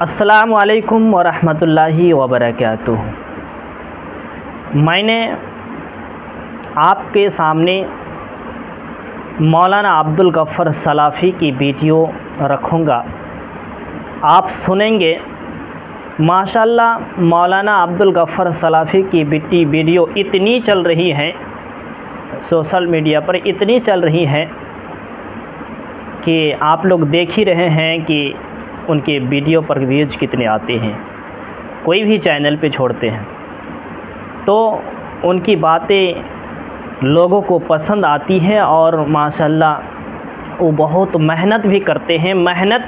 السلام علیکم ورحمۃ اللہ وبرکاتہ۔ میں نے آپ کے سامنے مولانا عبدالغفار سلفی کی ویڈیو رکھوں گا، آپ سنیں گے۔ ماشاءاللہ مولانا عبدالغفار سلفی کی ویڈیو اتنی چل رہی ہے، سوشل میڈیا پر اتنی چل رہی ہے کہ آپ لوگ دیکھ ہی رہے ہیں کہ ان کے ویڈیو پر ویوز کتنے آتے ہیں، کوئی بھی چینل پہ چھوڑتے ہیں تو ان کی باتیں لوگوں کو پسند آتی ہیں، اور ماشاءاللہ وہ بہت محنت بھی کرتے ہیں۔ محنت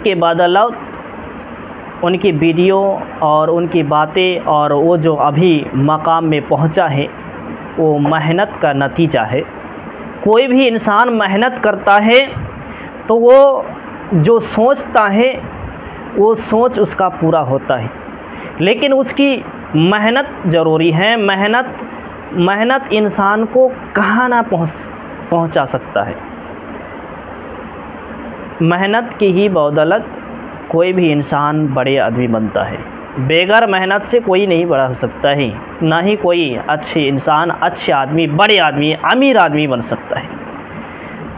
کے بدولت ان کی ویڈیو اور ان کی باتیں اور وہ جو ابھی مقام میں پہنچا ہے وہ محنت کا نتیجہ ہے۔ کوئی بھی انسان محنت کرتا ہے تو وہ جو سوچتا ہے وہ سوچ اس کا پورا ہوتا ہے، لیکن اس کی محنت ضروری ہے۔ محنت انسان کو کہاں نہ پہنچا سکتا ہے۔ محنت کی ہی بدولت کوئی بھی انسان بڑے آدمی بنتا ہے، بغیر محنت سے کوئی نہیں بڑا ہو سکتا ہے، نہ ہی کوئی اچھے انسان، اچھے آدمی، بڑے آدمی، امیر آدمی بن سکتا ہے۔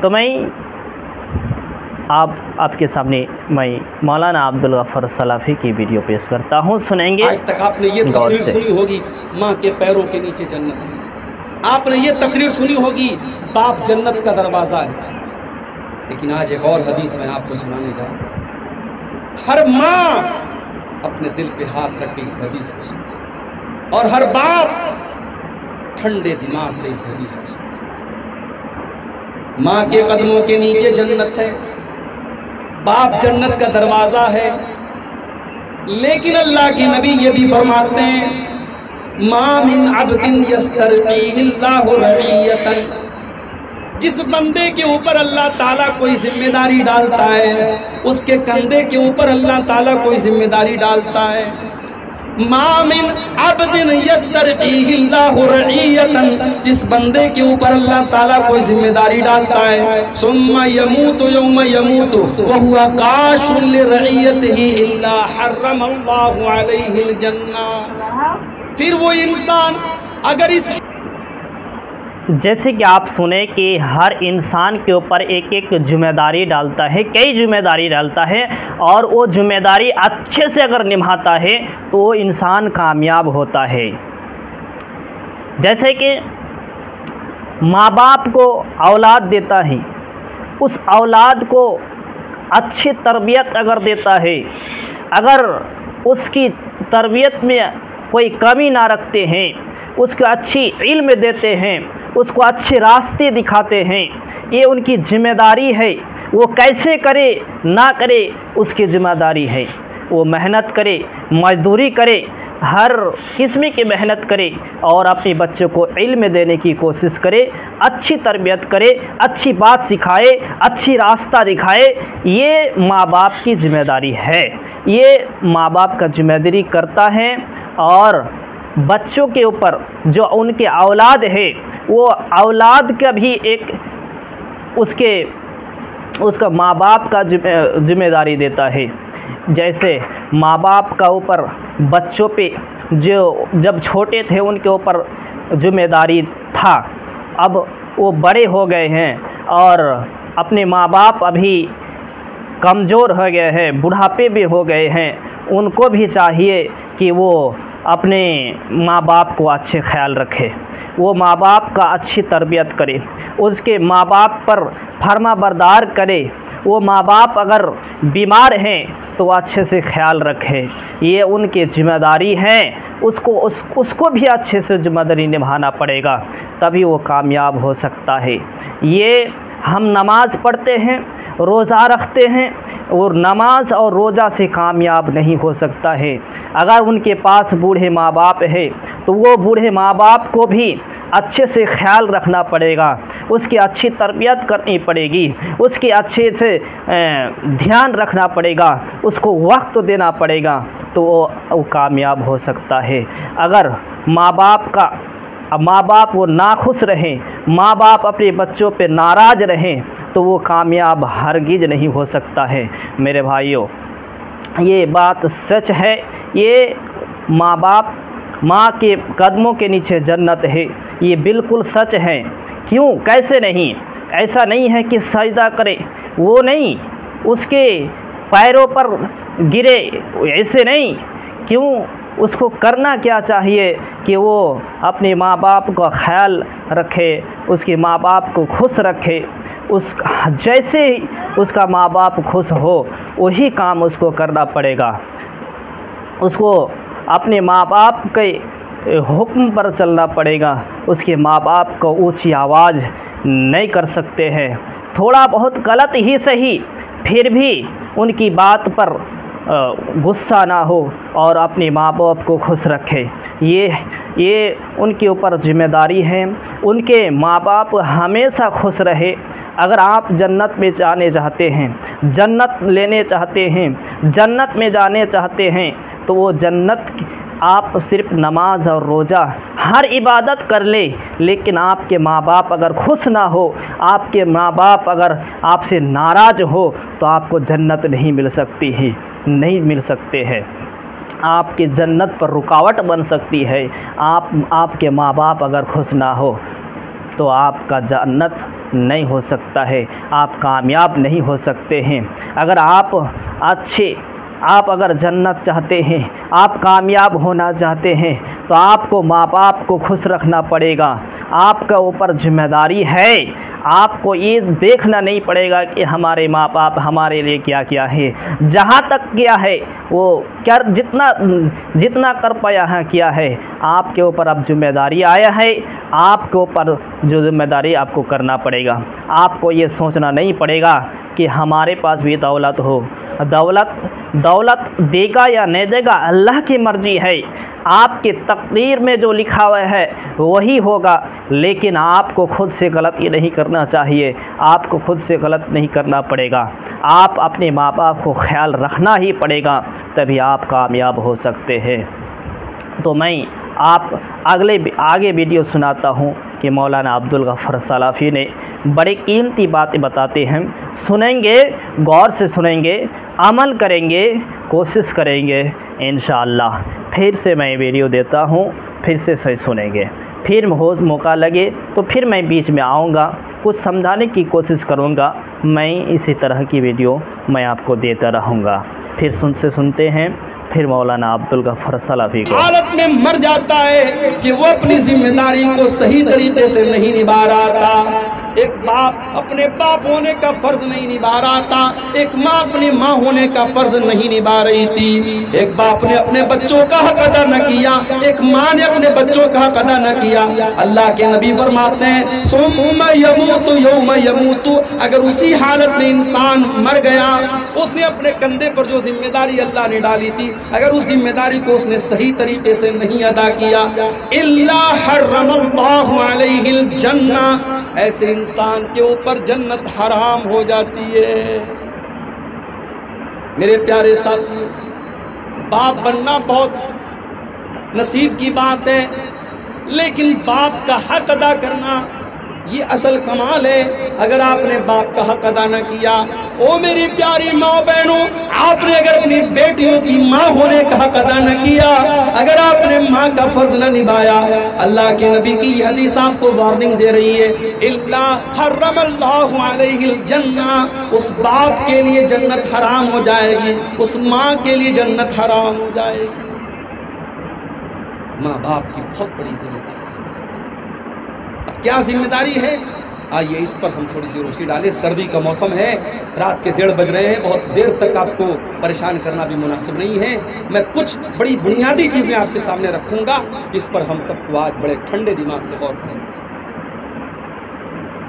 تو میں آپ کے سامنے میں مولانا عبدالغفار سلفی کی ویڈیو پیش کرتا ہوں، سنیں گے۔ آج تک آپ نے یہ تقریر سنی ہوگی ماں کے پیروں کے نیچے جنت ہے، آپ نے یہ تقریر سنی ہوگی باپ جنت کا دروازہ ہے، لیکن آج ایک اور حدیث میں آپ کو سنانے جا رہا ہوں۔ ہر ماں اپنے دل پہ ہاتھ رکھ کے اس حدیث کو سنے، اور ہر باپ ٹھنڈے دماغ سے اس حدیث کو سنے۔ ماں کے قدموں کے نیچے جنت ہے، باپ جنت کا دروازہ ہے، لیکن اللہ کے نبی یہ بھی فرماتے ہیں مَا مِنْ عَبْدٍ يَسْتَرْعِيهِ اللَّهُ رَعِيَّةً، جس بندے کے اوپر اللہ تعالیٰ کوئی ذمہ داری ڈالتا ہے، اس کے کندھے کے اوپر اللہ تعالیٰ کوئی ذمہ داری ڈالتا ہے۔ مَا مِنْ عَبْدٍ يَسْتَرْعِيهِ اللَّهُ رَعِيَّةً، جس بندے کے اوپر اللہ تعالیٰ کوئی ذمہ داری ڈالتا ہے، ثُمَّ يَمُوتُ يَوْمَ يَمُوتُ وَهُوَ قَاشٌ لِرَعِيَّتِهِ إِلَّا حَرَّمَ اللَّهُ عَلَيْهِ الْجَنَّةَ۔ پھر وہ انسان اگر اس جیسے کہ آپ سنیں کہ ہر انسان کے اوپر ایک ذمہ داری ڈالتا ہے، کئی ذمہ داری ڈالتا ہے، اور وہ ذمہ داری اچھے سے اگر نبھاتا ہے تو وہ انسان کامیاب ہوتا ہے۔ جیسے کہ ماں باپ کو اولاد دیتا ہے، اس اولاد کو اچھی تربیت اگر دیتا ہے، اگر اس کی تربیت میں کوئی کمی نہ رکھتے ہیں، اس کو اچھی علم دیتے ہیں، اس کو اچھے راستے دکھاتے ہیں، یہ ان کی ذمہ داری ہے۔ وہ کیسے کرے نہ کرے اس کی ذمہ داری ہے، وہ محنت کرے، مزدوری کرے، ہر قسم کی محنت کرے، اور اپنے بچوں کو علم دینے کی کوشش کرے، اچھی تربیت کرے، اچھی بات سکھائے، اچھی راستہ دکھائے۔ یہ ماں باپ کی ذمہ داری ہے، یہ ماں باپ کا ذمہ داری کرتا ہے۔ اور بچوں کے اوپر جو ان کے اولاد ہے، وہ اولاد کا بھی ایک اس کا ماں باپ کا ذمہ داری دیتا ہے۔ جیسے ماں باپ کا اوپر بچوں پہ جو جب چھوٹے تھے ان کے اوپر ذمہ داری تھا، اب وہ بڑے ہو گئے ہیں اور اپنے ماں باپ ابھی کمزور ہو گئے ہیں، بڑھاپے بھی ہو گئے ہیں، ان کو بھی چاہیے کہ وہ اپنے ماں باپ کو اچھے خیال رکھے، وہ ماں باپ کا اچھی تربیت کرے، اس کے ماں باپ پر فرما بردار کرے۔ وہ ماں باپ اگر بیمار ہیں تو اچھے سے خیال رکھے، یہ ان کی ذمہ داری ہے۔ اس کو بھی اچھے سے ذمہ داری نبھانا پڑے گا، تبھی وہ کامیاب ہو سکتا ہے۔ یہ ہم نماز پڑھتے ہیں، روزہ رکھتے ہیں، اور نماز اور روزہ سے کامیاب نہیں ہو سکتا ہے۔ اگر ان کے پاس بوڑھے ماں باپ ہے تو وہ بوڑھے ماں باپ کو بھی اچھے سے خیال رکھنا پڑے گا، اس کی اچھی تربیت کرنی پڑے گی، اس کی اچھے سے دھیان رکھنا پڑے گا، اس کو وقت دینا پڑے گا، تو وہ کامیاب ہو سکتا ہے۔ اگر ماں باپ وہ ناخوش رہیں، ماں باپ اپنے بچوں پہ ناراض رہیں، تو وہ کامیاب ہرگز نہیں ہو سکتا ہے۔ میرے بھائیوں، یہ بات سچ ہے، یہ ماں کے قدموں کے نیچے جنت ہے، یہ بالکل سچ ہے۔ کیوں؟ کیسے نہیں؟ ایسا نہیں ہے کہ سجدہ کرے، وہ نہیں، اس کے پیروں پر گرے، ایسے نہیں۔ کیوں؟ اس کو کرنا کیا چاہیے کہ وہ اپنے ماں باپ کا خیال رکھے، اس کے ماں باپ کو خوش رکھے، جیسے اس کا ماں باپ خوش ہو وہی کام اس کو کرنا پڑے گا۔ اس کو اپنے ماں باپ کے حکم پر چلنا پڑے گا، اس کے ماں باپ کو اونچی آواز نہیں کر سکتے ہیں، تھوڑا بہت غلط ہی صحیح، پھر بھی ان کی بات پر غصہ نہ ہو اور اپنے ماں باپ کو خوش رکھے۔ یہ ان کے اوپر ذمہ داری ہے، ان کے ماں باپ ہمیشہ خوش رہے۔ اگر آپ جنت میں جانے چاہتے ہیں، جنت لینے چاہتے ہیں، جنت میں جانے چاہتے ہیں، تو وہ جنت آپ صرف نماز اور روزہ ہر عبادت کر لیں، لیکن آپ کے ماں باپ اگر خوش نہ ہو، آپ کے ماں باپ اگر آپ سے ناراض ہو، تو آپ کو جنت نہیں مل سکتی ہے، نہیں مل سکتے ہیں۔ آپ کی جنت پر رکاوٹ بن سکتی ہے۔ آپ کے ماں باپ اگر خوش نہ ہو تو آپ کا جنت نہیں ہو سکتا ہے، آپ کامیاب نہیں ہو سکتے ہیں۔ اگر آپ اگر جنت چاہتے ہیں، آپ کامیاب ہونا چاہتے ہیں، تو آپ کو ماں باپ کو خوش رکھنا پڑے گا۔ آپ کا اوپر ذمہ داری ہے، آپ کو یہ دیکھنا نہیں پڑے گا کہ ہمارے ماں باپ ہمارے لیے کیا کیا ہے، جہاں تک کیا ہے وہ جتنا کر پایا ہے کیا ہے۔ آپ کے اوپر اب ذمہ داری آیا ہے، آپ کے اوپر جو ذمہ داری آپ کو کرنا پڑے گا۔ آپ کو یہ سوچنا نہیں پڑے گا کہ ہمارے پاس بھی دولت ہو، دولت دے گا یا نہیں دے گا اللہ کی مرضی ہے، آپ کی تقدیر میں جو لکھا ہوا ہے وہی ہوگا، لیکن آپ کو خود سے غلطی نہیں کرنا چاہیے، آپ کو خود سے غلط نہیں کرنا پڑے گا۔ آپ اپنے ماں باپ کو خیال رکھنا ہی پڑے گا، تبھی آپ کامیاب ہو سکتے ہیں۔ تو میں آگے ویڈیو سناتا ہوں کہ مولانا عبدالغفار سلفی نے بڑی قیمتی باتیں بتاتے ہیں، سنیں گے، غور سے سنیں گے، عمل کریں گے، کوشش کریں گے انشاءاللہ۔ پھر سے میں ویڈیو دیتا ہوں، پھر سے صحیح سنیں گے، پھر موقع لگے تو پھر میں بیچ میں آؤں گا، کچھ سمجھانے کی کوشش کروں گا۔ میں اسی طرح کی ویڈیو میں آپ کو دیتا رہوں گا۔ پھر سنتے ہیں پھر مولانا عبدالغفار سلفی کو۔ حالت میں مر جاتا ہے کہ وہ اپنی ذمہ داری کو صحیح طریقے سے نہیں نبھا رہا تھا۔ ایک باپ اپنے باپ ہونے کا فرض نہیں نبھا رہا تھا، ایک ماں اپنی ماں ہونے کا فرض نہیں نبھا رہی تھی۔ ایک باپ نے اپنے بچوں کا حق ادا نہ کیا، ایک ماں نے اپنے بچوں کا حق ادا نہ کیا۔ اللہ کے نبی فرماتے ہیں ثم یموت یوم یموت، اگر اسی حالت میں انسان مر گیا، اس نے اپنے کندھے پر جو ذمہ داری اللہ نے ڈالی تھی، اگر اس ذمہ داری کو اس نے صحیح طریقے سے نہیں ادا کیا، الا حرم اللہ علیہ الجنہ، ایسے انسان کے اوپر جنت حرام ہو جاتی ہے۔ میرے پیارے ساتھی، باپ بننا بہت نصیب کی بات ہے، لیکن باپ کا حق ادا کرنا یہ اصل کمال ہے۔ اگر آپ نے باپ کا حق ادا نہ کیا، او میری پیاری ماں بہنوں، آپ نے اگر اپنی بیٹیوں کی ماں ہونے کا حق ادا نہ کیا، اگر آپ نے ماں کا فرض نہ نبھایا، اللہ کے نبی کی یہ حدیث آپ کو وارننگ دے رہی ہے، الا حرم اللہ علیہ الجنہ، اس باپ کے لیے جنت حرام ہو جائے گی، اس ماں کے لیے جنت حرام ہو جائے گی۔ ماں باپ کی بہت بڑی ذمہ داری ہے۔ کیا ذمہ داری ہے؟ آئیے اس پر ہم تھوڑی سی روشنی ڈالیں۔ سردی کا موسم ہے، رات کے 1:30 بج رہے ہیں، بہت دیر تک آپ کو پریشان کرنا بھی مناسب نہیں ہے۔ میں کچھ بڑی بنیادی چیزیں آپ کے سامنے رکھوں گا، جس پر ہم سب کو آج بڑے ٹھنڈے دماغ سے غور کریں۔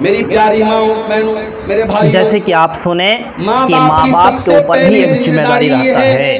میری پیاری ماں بہنوں، میرے بھائیوں، جیسے کہ آپ سنیں کہ ماں باپ کے اوپر بھی ایک ذمہ داری رہتا ہے۔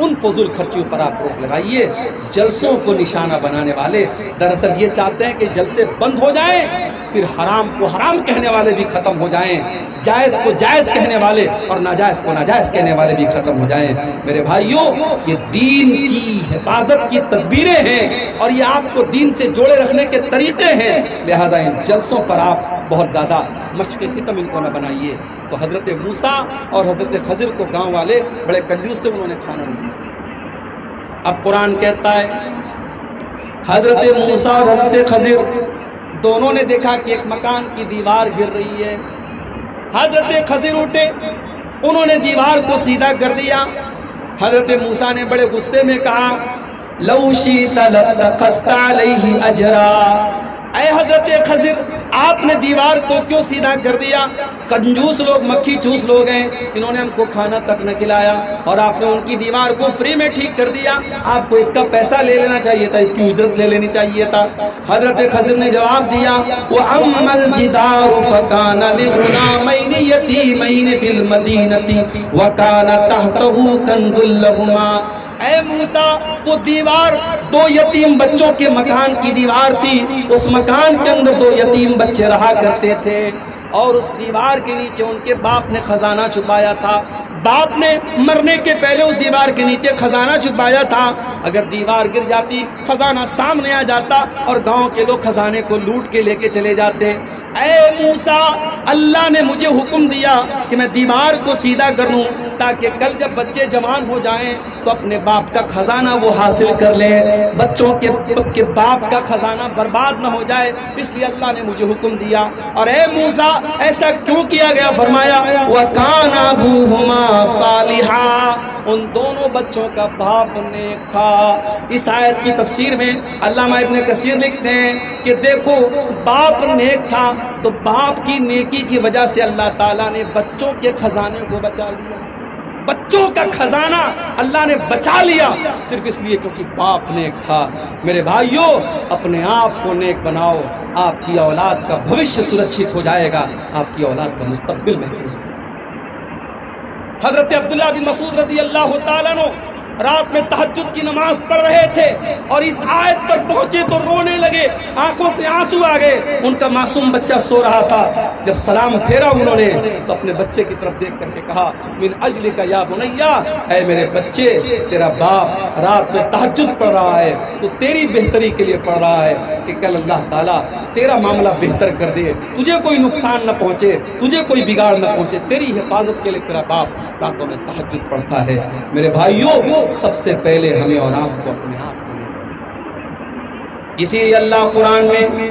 ان فضول خرچیوں پر آپ روک لگائیے۔ جلسوں کو نشانہ بنانے والے دراصل یہ چاہتے ہیں کہ جلسے بند ہو جائیں، پھر حرام کو حرام کہنے والے بھی ختم ہو جائیں، جائز کو جائز کہنے والے اور ناجائز کو ناجائز کہنے والے بھی ختم ہو جائیں۔ میرے بھائیوں، یہ دین کی حفاظت کی تدبیریں ہیں اور یہ آپ کو دین سے جوڑے رکھنے کے طریقے ہیں، لہٰذا ان جلسوں پر آپ بہت زیادہ مشق ستم ان کو نہ بنائیے۔ تو حضرت موسیٰ اور حضرت خضر کو گاؤں والے بڑے کنجوس تھے، انہوں نے کھانا نہیں کھایا۔ اب قرآن کہتا ہے حضرت موسیٰ اور حضرت خضر دونوں نے دیکھا کہ ایک مکان کی دیوار گر رہی ہے۔ حضرت خضر اٹھے، انہوں نے دیوار کو سیدھا کر دیا۔ حضرت موسیٰ نے بڑے غصے میں کہا لو شئت لاتخذت علیہ اجرا، اے حضرت خضر آپ نے دیوار کو کیوں سیدھا کر دیا؟ کنجوس لوگ، مکھی چوس لوگ ہیں، انہوں نے ہم کو کھانا تک نہ کھلایا اور آپ نے ان کی دیوار کو فری میں ٹھیک کر دیا، آپ کو اس کا پیسہ لے لینا چاہیے تھا، اس کی اجرت لے لینی چاہیے تھا۔ حضرت خضر نے جواب دیا وَأَمَّا الْجِدَارُ فَكَانَ لِغُلَامَيْنِ يَتِيمَيْنِ فِي الْمَدِينَةِ وَكَانَ تَحْتَهُ كَنْزٌ لَهُمَا، اے موسیٰ وہ دیوار دو یتیم بچوں کے مکان کی دیوار تھی، اس مکان کے اندر دو یتیم بچے رہا کرتے تھے اور اس دیوار کے نیچے ان کے باپ نے خزانہ چھپایا تھا، باپ نے مرنے کے پہلے اس دیوار کے نیچے خزانہ چھپایا تھا، اگر دیوار گر جاتی خزانہ سامنے آ جاتا اور گاؤں کے لوگ خزانے کو لوٹ کے لے کے چلے جاتے۔ اے موسیٰ اللہ نے مجھے حکم دیا کہ میں دیوار کو سیدھا کر لوں تاکہ کل جب بچے جوان ہو جائیں تو اپنے باپ کا خزانہ وہ حاصل کر لیں، بچوں کے باپ کا خزانہ برباد نہ ہو جائے، اس لیے اللہ نے مجھے حکم دیا۔ اور اے موسیٰ ایسا کیوں کیا گیا؟ فرمایا وَكَانَ أَبُوهُمَا صَالِحًا، ان دونوں بچوں کا باپ نیک تھا۔ اس آیت کی تفسیر میں علامہ ابن کثیر لکھتے ہیں کہ دیکھو باپ نیک تھا تو باپ کی نیکی کی وجہ سے اللہ تعالیٰ نے بچوں کے خزانے کو بچا لیا، بچوں کا خزانہ اللہ نے بچا لیا صرف اس لیے کیونکہ باپ نیک تھا۔ میرے بھائیوں اپنے آپ کو نیک بناؤ، آپ کی اولاد کا بھوشیہ سرکشت ہو جائے گا، آپ کی اولاد کا مستقبل محفوظ ہو جائے گا۔ حضرت عبداللہ بن مسعود رضی اللہ تعالیٰ عنہ رات میں تہجد کی نماز پڑھ رہے تھے اور اس آیت پر پہنچے تو رونے لگے، آنکھوں سے آنسو آ گئے، ان کا معصوم بچہ سو رہا تھا۔ جب سلام پھیرا انہوں نے تو اپنے بچے کی طرف دیکھ کر کے کہا من اجلک یا بنیا، اے میرے بچے تیرا باپ رات میں تہجد پڑھ رہا ہے تو تیری بہتری کے لیے پڑھ رہا ہے کہ کل اللہ تعالیٰ تیرا معاملہ بہتر کر دے، تجھے کوئی نقصان نہ پہنچے، تجھے کوئی بگاڑ نہ پہنچے، تیری حفاظت کے لیے تیرا باپ راتوں میں تہجد پڑھتا ہے۔ میرے بھائیوں سب سے پہلے ہمیں اور آپ کو اپنے آپ کو نہیں، اسی لیے اللہ قرآن میں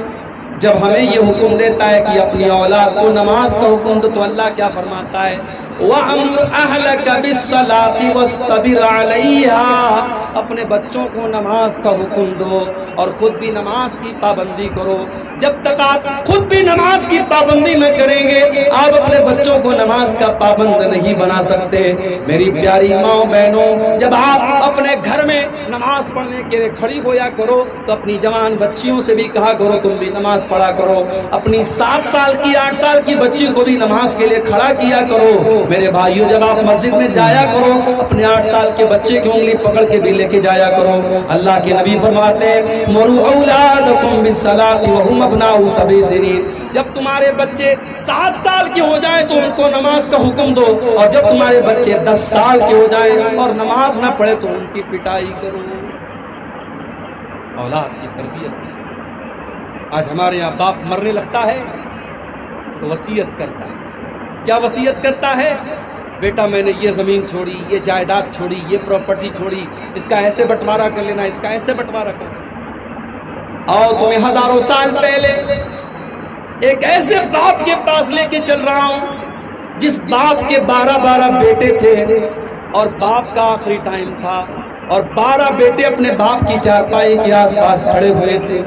جب ہمیں یہ حکم دیتا ہے کہ اپنی اولاد کو نماز کا حکم دو تو اللہ کیا فرماتا ہے وَأَمُرْ أَهْلَكَ بِالصَّلَاةِ وَاسْتَبِرْ عَلَيْهَا، اپنے بچوں کو نماز کا حکم دو اور خود بھی نماز کی پابندی کرو۔ جب تک آپ خود بھی نماز کی پابندی نہ کریں گے آپ اپنے بچوں کو نماز کا پابند نہیں بنا سکتے۔ میری پیاری ماں بہنوں، جب آپ اپنے گھر میں نماز پڑھنے کے لیے کھڑی ہویا کرو تو اپنی جوان بچیوں سے بھی کہا کرو تم بھی نماز پڑھا کرو، اپنی 7 سال کی 8 سال کی بچی کو بھی نماز کے لیے کھڑا کیا کرو۔ میرے بھائیوں جب آپ مسجد میں جایا کرو اپنے 8 سال کے بچے کی انگلی پکڑ کے بھی لے کے جایا کرو۔ اللہ کے نبی فرماتے ہیں مروا اولادکم بالصلاۃ وهم ابناء 7 سنین، جب تمہارے بچے 7 سال کے ہو جائیں تو ان کو نماز کا حکم دو، اور جب تمہارے بچے 10 سال کے ہو جائیں اور نماز نہ پڑھے تو ان کی پٹائی کرو۔ اولاد کی تربیت، آج ہمارے یہاں باپ مرنے لگتا ہے تو وصیت کرتا ہے، کیا وصیت کرتا ہے؟ بیٹا میں نے یہ زمین چھوڑی، یہ جائیداد چھوڑی، یہ پراپرٹی چھوڑی، اس کا ایسے بٹوارا کر لینا، اس کا ایسے بٹوارا کر لینا۔ اور تمہیں ہزاروں سال پہلے ایک ایسے باپ کے پاس لے کے چل رہا ہوں جس باپ کے 12 بیٹے تھے اور باپ کا آخری ٹائم تھا اور 12 بیٹے اپنے باپ کی چارپائی کے آس پاس کھڑے ہوئے تھے۔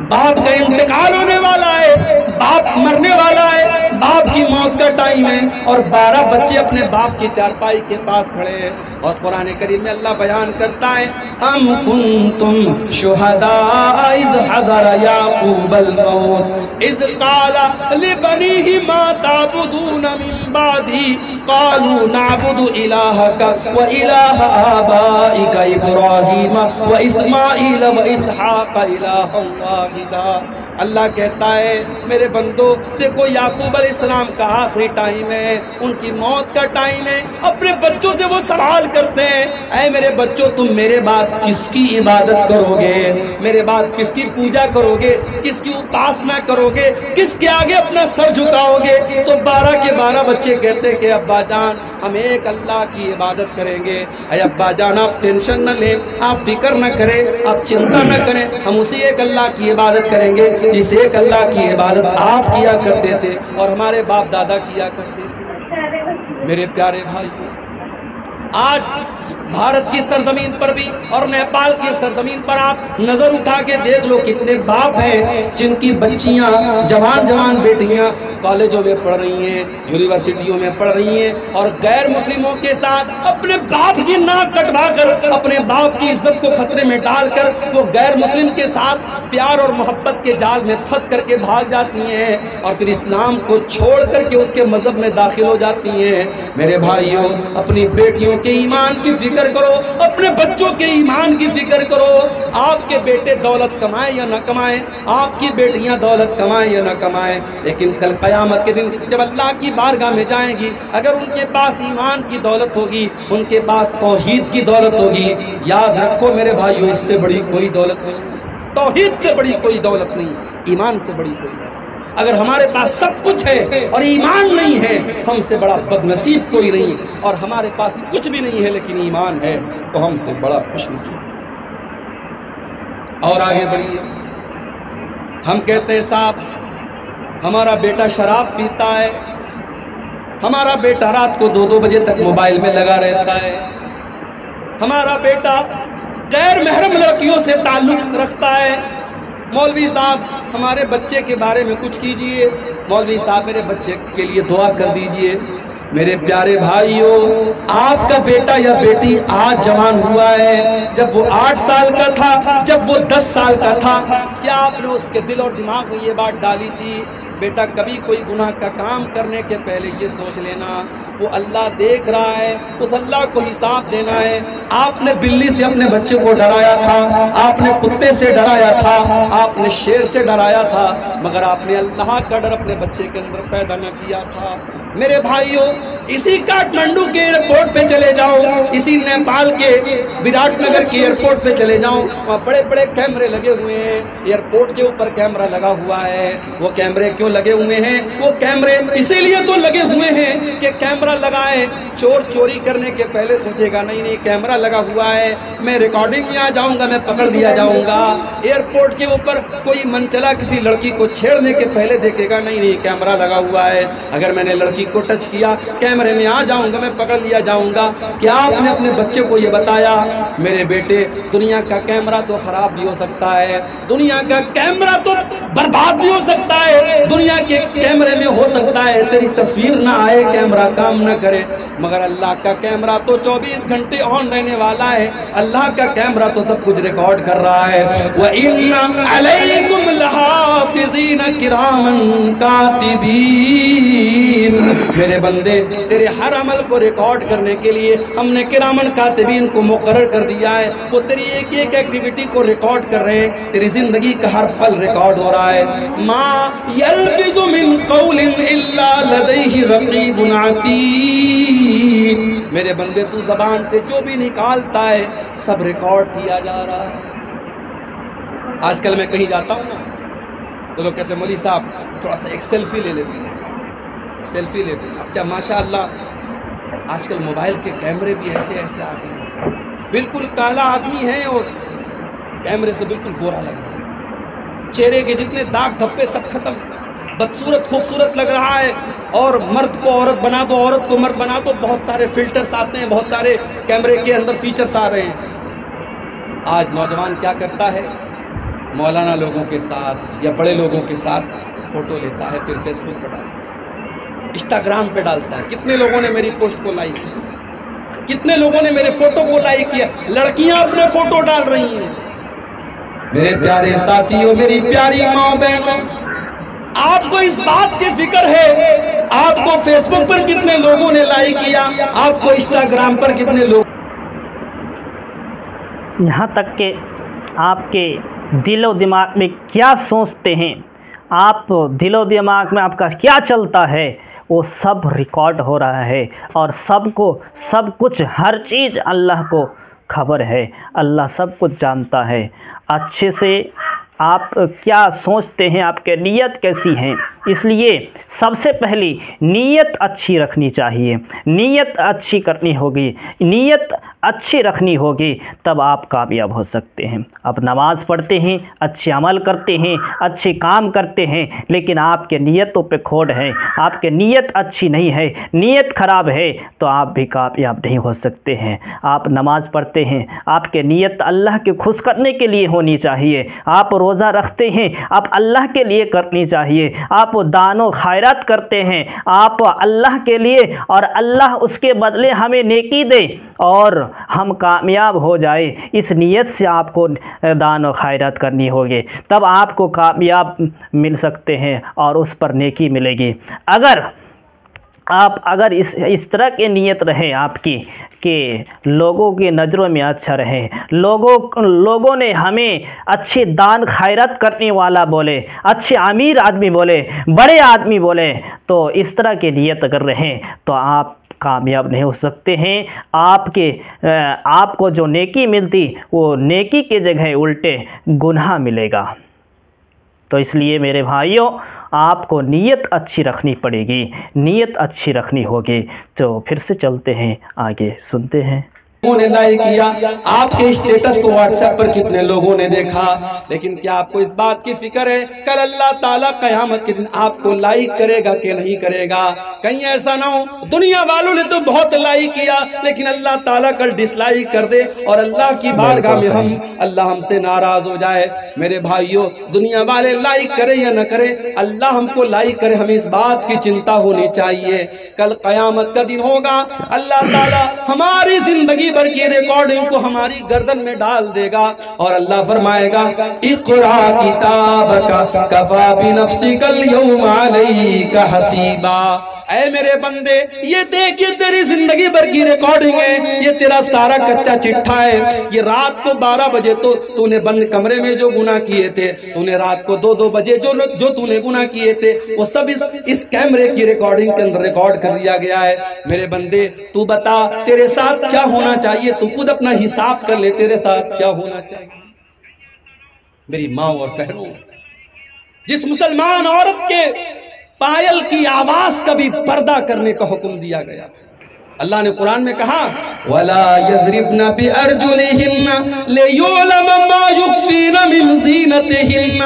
باپ کا انتقال ہونے والا ہے، باپ مرنے والا ہے، باپ کی موت کا ٹائم ہے، اور 12 بچے اپنے باپ کی چارپائی کے پاس کھڑے ہیں، اور قرآن کریم میں اللہ بیان کرتا ہے ام کنتم شہداء اذ حضر یعقوب الموت اذ قال لبنیہ ما تعبدون من بعدی قالوا نعبد الہک و الہ آبائک ابراہیم و اسماعیل و اسحاق الہا واحدا۔ اللہ کہتا ہے میرے بندو دیکھو یعقوب علیہ السلام کا آخری ٹائم ہے، ان کی موت کا ٹائم ہے، اپنے بچوں سے وہ سوال کرتے ہیں اے میرے بچوں تم میرے بعد کس کی عبادت کرو گے، میرے بعد کس کی پوجا کرو گے، کس کی اپاسنا کرو گے، کس کے آگے اپنا سر جھکاؤ گے؟ تو 12 کے 12 بچے کہتے کہ ابا جان ہم ایک اللہ کی عبادت کریں گے۔ اے ابا جان آپ ٹینشن نہ لیں، آپ فکر نہ کریں، آپ چنتا نہ کریں، ہم اسی ایک اللہ کی عبادت کریں گے جس ایک اللہ کی عبادت آپ کیا کرتے تھے اور ہمارے باپ دادا کیا کرتے تھے۔ میرے پیارے بھائیوں، آج بھارت کی سرزمین پر بھی اور نیپال کی سرزمین پر آپ نظر اٹھا کے دیکھ لو کتنے باپ ہیں جن کی بچیاں جوان بیٹیاں کالجوں میں پڑھ رہی ہیں، یونیورسٹیوں میں پڑھ رہی ہیں، اور غیر مسلموں کے ساتھ اپنے باپ کی ناک کٹوا کر، اپنے باپ کی عزت کو خطرے میں ڈال کر وہ غیر مسلم کے ساتھ پیار اور محبت کے جال میں پھنس کر کے بھاگ جاتی ہیں، اور پھر اسلام کو چھوڑ کر کے اس کے مذہب میں داخل ہو جاتی ہیں۔ میرے بھائیوں، اپنی بیٹیوں کے ایمان کی فکر کرو، اپنے بچوں کے ایمان کی فکر کرو۔ آپ کے بیٹے دولت کمائیں یا نہ کمائیں، آپ کی بیٹیاں دولت کمائیں یا نہ کمائیں، لیکن کل قیامت کے دن جب اللہ کی بارگاہ میں جائیں گی، اگر ان کے پاس ایمان کی دولت ہوگی، ان کے پاس توحید کی دولت ہوگی، یاد رکھو میرے بھائیوں اس سے بڑی کوئی دولت نہیں، توحید سے بڑی کوئی دولت نہیں، ایمان سے بڑی کوئی دولت نہیں۔ اگر ہمارے پاس سب کچھ ہے اور ایمان نہیں ہے، ہم سے بڑا بد نصیب کوئی نہیں، اور ہمارے پاس کچھ بھی نہیں ہے لیکن ایمان ہے تو ہم سے بڑا خوش نصیب ہے۔ اور آگے بڑھیے، ہم کہتے ہیں صاحب ہمارا بیٹا شراب پیتا ہے، ہمارا بیٹا رات کو 2 بجے تک موبائل میں لگا رہتا ہے، ہمارا بیٹا غیر محرم لڑکیوں سے تعلق رکھتا ہے۔ مولوی صاحب ہمارے بچے کے بارے میں کچھ کیجئے، مولوی صاحب میرے بچے کے لیے دعا کر دیجئے۔ میرے پیارے بھائیوں، آپ کا بیٹا یا بیٹی آج جوان ہوا ہے، جب وہ 8 سال کا تھا، جب وہ 10 سال کا تھا، کیا آپ نے اس کے دل اور دماغ میں یہ بات ڈالی تھی بیٹا کبھی کوئی گناہ کا کام کرنے کے پہلے یہ سوچ لینا وہ اللہ دیکھ رہا ہے، اس اللہ کو حساب دینا ہے۔ آپ نے بلی سے اپنے بچے کو ڈرایا تھا، آپ نے کتے سے ڈرایا تھا، آپ نے شیر سے ڈرایا تھا، مگر آپ نے اللہ کا ڈر اپنے بچے کے اندر پیدا نہ کیا تھا۔ میرے بھائیوں، اسی کاٹمنڈو کے ایئرپورٹ پہ چلے جاؤ، اسی نیپال کے وراٹ نگر کے ایئرپورٹ پہ چلے جاؤ، وہاں بڑے بڑے کیمرے لگے ہوئے ہیں، ایئرپورٹ کے اوپر کیمرہ لگا ہوا ہے۔ وہ کیمرے کیوں لگے ہوئے ہیں؟ وہ کیمرے اسی لیے تو لگے ہوئے ہیں کہ کیمرہ لگائے، چور چوری کرنے کے پہلے سوچے گا نہیں کیمرہ لگا ہوا ہے، میں ریکارڈنگ میں آ جاؤں گا، میں پکڑ لیا جاؤں گا۔ ایئرپورٹ کے اوپر کوئی منچلا کسی لڑکی کو چھیڑنے کے پہلے دیکھے گا نہیں کیمرہ لگا ہوا ہے، اگر میں نے لڑکی کو ٹچ کیا کیمرے میں آ جاؤں گا، میں پکڑ لیا جاؤں گا۔ کیا آپ نے اپنے بچے کو یہ بتایا میرے بیٹے دنیا کا کیمرہ تو خراب بھی ہو سکتا ہے، دنیا کا کیمرہ تو برباد بھی ہو سکتا ہے، دنیا کے کیمرے میں ہو سکتا ہے تیری تصویر نہ آئے، کیمرہ کام نہ کرے، مگر اللہ کا کیمرہ تو 24 گھنٹے آن رہنے والا ہے، اللہ کا کیمرہ تو سب کچھ ریکارڈ کر رہا ہے۔ وَإِنَّ عَلَيْكُمْ لَحَافِظِينَ كِرَامًا كَاتِبِينَ، میرے بندے تیرے ہر عمل کو ریکارڈ کرنے کے لیے ہم نے کرامن کاتبین کو مقرر کر دیا ہے، وہ تیری ایک ایک ایکٹیویٹی کو ریکارڈ کر رہے ہیں، تیری زندگی کا ہر پل ریکارڈ ہو رہا ہے۔ مَا يَلْفِظُ مِن قَوْلٍ إِلَّا لَدَيْهِ رَقِيبٌ عَتِيدٌ، میرے بندے تو زبان سے جو بھی نکالتا ہے سب ریکارڈ کیا جا رہا ہے۔ آج کل میں کہیں جاتا ہوں نا تو لوگ کہتے ہیں مولوی صاحب تھوڑا سا ایک سیلفی لے لیتے ہیں، سیلفی لیتے ہیں۔ اچھا ماشاء اللہ آج کل موبائل کے کیمرے بھی ایسے ایسے آ گئے ہیں، بالکل کالا آدمی ہے اور کیمرے سے بالکل گورا لگ رہا ہے، چہرے کے جتنے داغ دھبے سب ختم، بدصورت خوبصورت لگ رہا ہے، اور مرد کو عورت بنا دو، عورت کو مرد بنا دو، بہت سارے فلٹرز آتے ہیں، بہت سارے کیمرے کے اندر فیچرز آ رہے ہیں۔ آج نوجوان کیا کرتا ہے؟ مولانا لوگوں کے ساتھ یا بڑے لوگوں کے ساتھ فوٹو لیتا ہے پھر فیس بک پہ ڈالتا ہے، انسٹاگرام پہ ڈالتا ہے۔ کتنے لوگوں نے میری پوسٹ کو لائک کیا، کتنے لوگوں نے میرے فوٹو کو لائک کیا؟ لڑکیاں اپنے فوٹو ڈال رہی ہیں۔ میرے پیارے ساتھیوں، میری پیاری ماں بہنوں، آپ کو اس بات کی فکر ہے آپ کو فیس بک پر کتنے لوگوں نے لائک کیا، آپ کو انسٹاگرام پر کتنے لوگ؟ یہاں تک کہ آپ کے دل و دماغ میں کیا سوچتے ہیں، آپ دل و دماغ میں آپ کا کیا چلتا ہے، وہ سب ریکارڈ ہو رہا ہے، اور سب کچھ ہر چیز اللہ کو خبر ہے، اللہ سب کچھ جانتا ہے۔ اچھے سے آپ کیا سوچتے ہیں، آپ کے نیت کیسی ہیں، اس لیے سب سے پہلی نیت اچھی رکھنی چاہیے، نیت اچھی کرنی ہوگی، نیت اچھی رکھنی ہوگی، تب آپ کامیاب ہو سکتے ہیں۔ آپ نماز پڑھتے ہیں، اچھے عمل کرتے ہیں، اچھے کام کرتے ہیں، لیکن آپ کے نیتوں پہ کھوٹ ہے، آپ کے نیت اچھی نہیں ہے، نیت خراب ہے، تو آپ بھی کامیاب نہیں ہو سکتے ہیں۔ آپ نماز پڑھتے ہیں، آپ کے نیت اللہ کے خوش کرنے کے لیے ہونی چاہیے۔ آپ روزہ رکھتے ہیں، آپ اللہ کے لیے کرنی چاہیے۔ آپ دان و خیرات کرتے ہیں، آپ اللہ کے لیے، اور اللہ اس کے بدلے ہمیں نیکی دے اور ہم کامیاب ہو جائے، اس نیت سے آپ کو دان و خیرات کرنی ہوگی، تب آپ کو کامیاب مل سکتے ہیں اور اس پر نیکی ملے گی۔ اگر اس طرح کی نیت رہے آپ کی کہ لوگوں کی نظروں میں اچھا رہے، لوگوں نے ہمیں اچھے دان خیرات کرنے والا بولے، اچھے امیر آدمی بولے، بڑے آدمی بولے، تو اس طرح کی نیت اگر رہیں تو آپ کامیاب نہیں ہو سکتے ہیں۔ آپ کو جو نیکی ملتی وہ نیکی کے جگہ الٹے گناہ ملے گا۔ تو اس لیے میرے بھائیوں، آپ کو نیت اچھی رکھنی پڑے گی، نیت اچھی رکھنی ہوگی۔ تو پھر سے چلتے ہیں آگے، سنتے ہیں۔ لوگوں نے لائک کیا، آپ کے اسٹیٹس کو واٹس ایپ پر کتنے لوگوں نے دیکھا، لیکن کیا آپ کو اس بات کی فکر ہے کل اللہ تعالیٰ قیامت کے دن آپ کو لائک کرے گا کہ نہیں کرے گا؟ کہیں ایسا نہ ہو دنیا والوں نے تو بہت لائک کیا لیکن اللہ تعالیٰ کل ڈس لائک کر دے اور اللہ کی بارگاہ میں اللہ ہم سے ناراض ہو جائے۔ میرے بھائیوں، دنیا والے لائک کرے یا نہ کرے، اللہ ہم کو لائک کرے، ہمیں اس بات کی چنتا ہونی چاہیے۔ کل قیامت کا دن ہوگا، اللہ تعالیٰ ہماری زندگی بھر کی ریکارڈنگ کو ہماری گردن میں ڈال دے گا اور اللہ فرمائے گا اقرا کتابک کفا بنفسک اليوم علیک حسیبا۔ اے میرے بندے، یہ دیکھ، یہ تیری زندگی بھر کی ریکارڈنگ ہے، یہ تیرا سارا کچا چٹھا ہے۔ یہ رات کو 12 بجے تو نے بند کمرے میں جو گناہ کیے تھے، تو نے رات کو 2 بجے جو تو نے گناہ کیے تھے، وہ سب اس کیمرے کی ریکارڈنگ کے اندر ریکارڈ کر دیا گیا ہے۔ میرے بندے، تو بتا تیرے ساتھ کیا ہونا چاہیے، تو خود اپنا حساب کر لے، تیرے ساتھ کیا ہونا چاہیے۔ میری ماں اور بہنوں، جس مسلمان عورت کے پائل کی آواز کا بھی پردہ کرنے کا حکم دیا گیا، اللہ نے قرآن میں کہا وَلَا يَضْرِبْنَ بِأَرْجُلِهِنَّ لِيُعْلَمَ مَا يُخْفِينَ مِنْ زِينَتِهِنَّ۔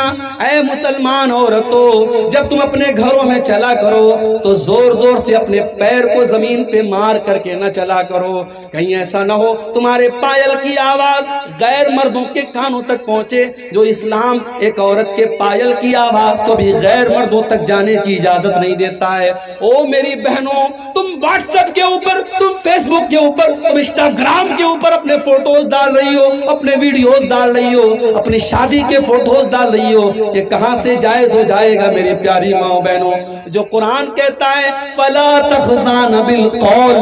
اے مسلمان عورتوں، جب تم اپنے گھروں میں چلا کرو تو زور زور سے اپنے پیر کو زمین پہ مار کر کے نہ چلا کرو، کہیں ایسا نہ ہو تمہارے پائل کی آواز غیر مردوں کے کانوں تک پہنچے۔ جو اسلام ایک عورت کے پائل کی آواز کو بھی غیر مردوں تک جانے کی اجازت نہیں دیتا ہے۔ او میری بہنوں، تم واٹس ایپ کے اوپر، تم فیس بک کے اوپر، تم انسٹاگرام کے اوپر اپنے فوٹوز ڈال رہی ہو، اپنے ویڈیوز ڈال رہی ہو، اپنی شادی کے فوٹوز ڈال رہی ہو، یہ کہاں سے جائز ہو جائے گا میری پیاری ماں بہنوں؟ جو قرآن کہتا ہے فَلَا تَخْضَعْنَ بِالْقَوْلِ،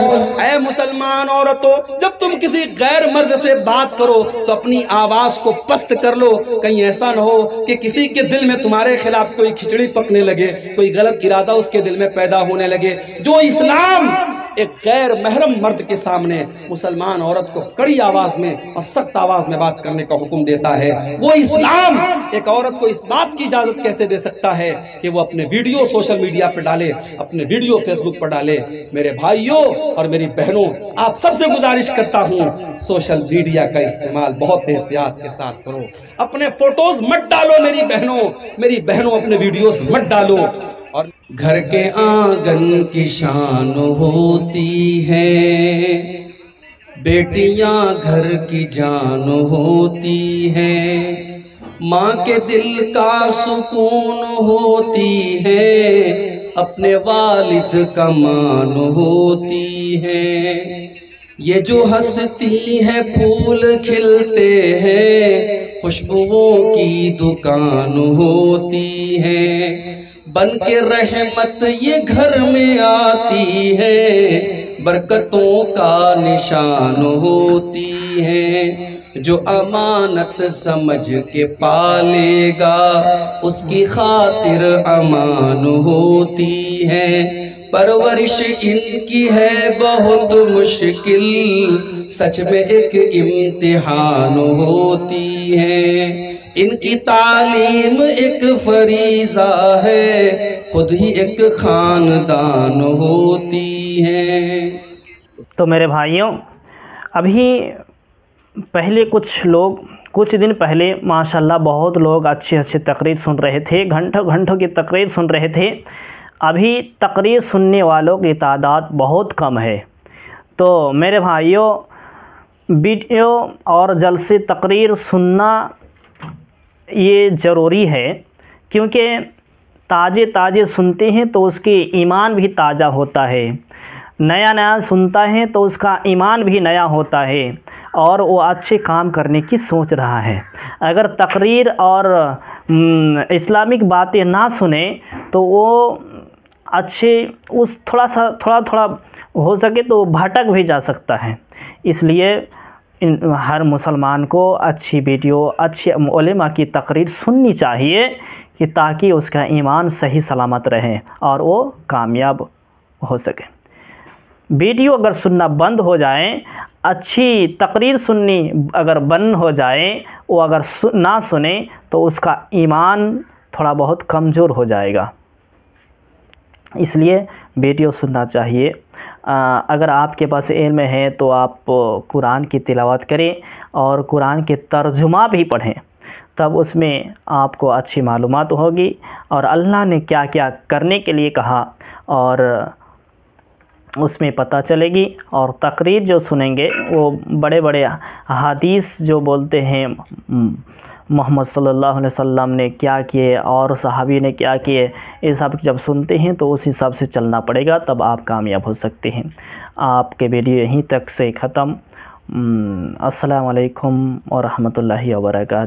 اے مسلمان عورتوں، جب تم کسی غیر مرد سے بات کرو تو اپنی آواز کو پست کر لو، کہیں ایسا نہ ہو کہ کسی کے دل میں تمہارے خلاف کوئی کھچڑی پکنے لگے، کوئی غلط ارادہ اس کے دل میں پیدا ہونے لگے۔ جو اسلام ایک غیر محرم مرد کے سامنے مسلمان عورت کو کڑی آواز میں اور سخت آواز میں بات کرنے کا حکم دیتا ہے، وہ اسلام ایک عورت کو اس بات کی اجازت کیسے دے سکتا ہے کہ وہ اپنے ویڈیو سوشل میڈیا پہ ڈالے، اپنے ویڈیو فیس بک پر ڈالے؟ میرے بھائیوں اور میری بہنوں، آپ سب سے گزارش کرتا ہوں سوشل میڈیا کا استعمال بہت احتیاط کے ساتھ کرو۔ اپنے فوٹوز مت ڈالو میری بہنوں، اپنے ویڈیوز مت ڈالو۔ اور گھر کے آنگن کی شان ہوتی ہے، بیٹیاں گھر کی جان ہوتی ہیں، ماں کے دل کا سکون ہوتی ہے، اپنے والد کا مان ہوتی ہے۔ یہ جو ہنستی ہے پھول کھلتے ہیں، خوشبوؤں کی دکان ہوتی ہے۔ بن کے رحمت یہ گھر میں آتی ہے، برکتوں کا نشان ہوتی ہے۔ جو امانت سمجھ کے پالے گا، اس کی خاطر امان ہوتی ہے۔ پرورش ان کی ہے بہت مشکل، سچ میں ایک امتحان ہوتی ہے۔ ان کی تعلیم ایک فریضہ ہے، خود ہی ایک خاندان ہوتی ہے۔ تو میرے بھائیوں، ابھی پہلے کچھ دن پہلے ماشاءاللہ بہت لوگ اچھی تقریر سن رہے تھے، گھنٹوں کی تقریر سن رہے تھے۔ ابھی تقریر سننے والوں کی تعداد بہت کم ہے۔ تو میرے بھائیوں، ویڈیو اور جلسے تقریر سننا یہ ضروری ہے، کیونکہ تازے سنتے ہیں تو اس کی ایمان بھی تازہ ہوتا ہے، نیا سنتا ہے تو اس کا ایمان بھی نیا ہوتا ہے، اور وہ اچھے کام کرنے کی سوچ رہا ہے۔ اگر تقریر اور اسلامک باتیں نہ سنیں تو وہ تھوڑا ہو سکے تو بھٹک بھی جا سکتا ہے۔ اس لیے ہر مسلمان کو اچھی ویڈیو، اچھے علماء کی تقریر سننی چاہیے، کہ تاکہ اس کا ایمان صحیح سلامت رہے اور وہ کامیاب ہو سکے۔ ویڈیو اگر سننا بند ہو جائے، اچھی تقریر سننی اگر بند ہو جائے، وہ اگر نہ سنیں تو اس کا ایمان تھوڑا بہت کمزور ہو جائے گا۔ اس لیے ویڈیو سننا چاہیے۔ اگر آپ کے پاس علم ہے تو آپ قرآن کی تلاوت کریں اور قرآن کے ترجمہ بھی پڑھیں، تب اس میں آپ کو اچھی معلومات ہوگی، اور اللہ نے کیا کیا کرنے کے لیے کہا اور اس میں پتہ چلے گی۔ اور تقریر جو سنیں گے وہ بڑے احادیث جو بولتے ہیں محمد صلی اللہ علیہ وسلم نے کیا کیے اور صحابی نے کیا کیے، یہ سب جب سنتے ہیں تو اس حساب سے چلنا پڑے گا، تب آپ کامیاب ہو سکتے ہیں۔ آپ کے ویڈیو یہیں تک سے ختم۔ السلام علیکم ورحمۃ اللہ وبرکاتہ۔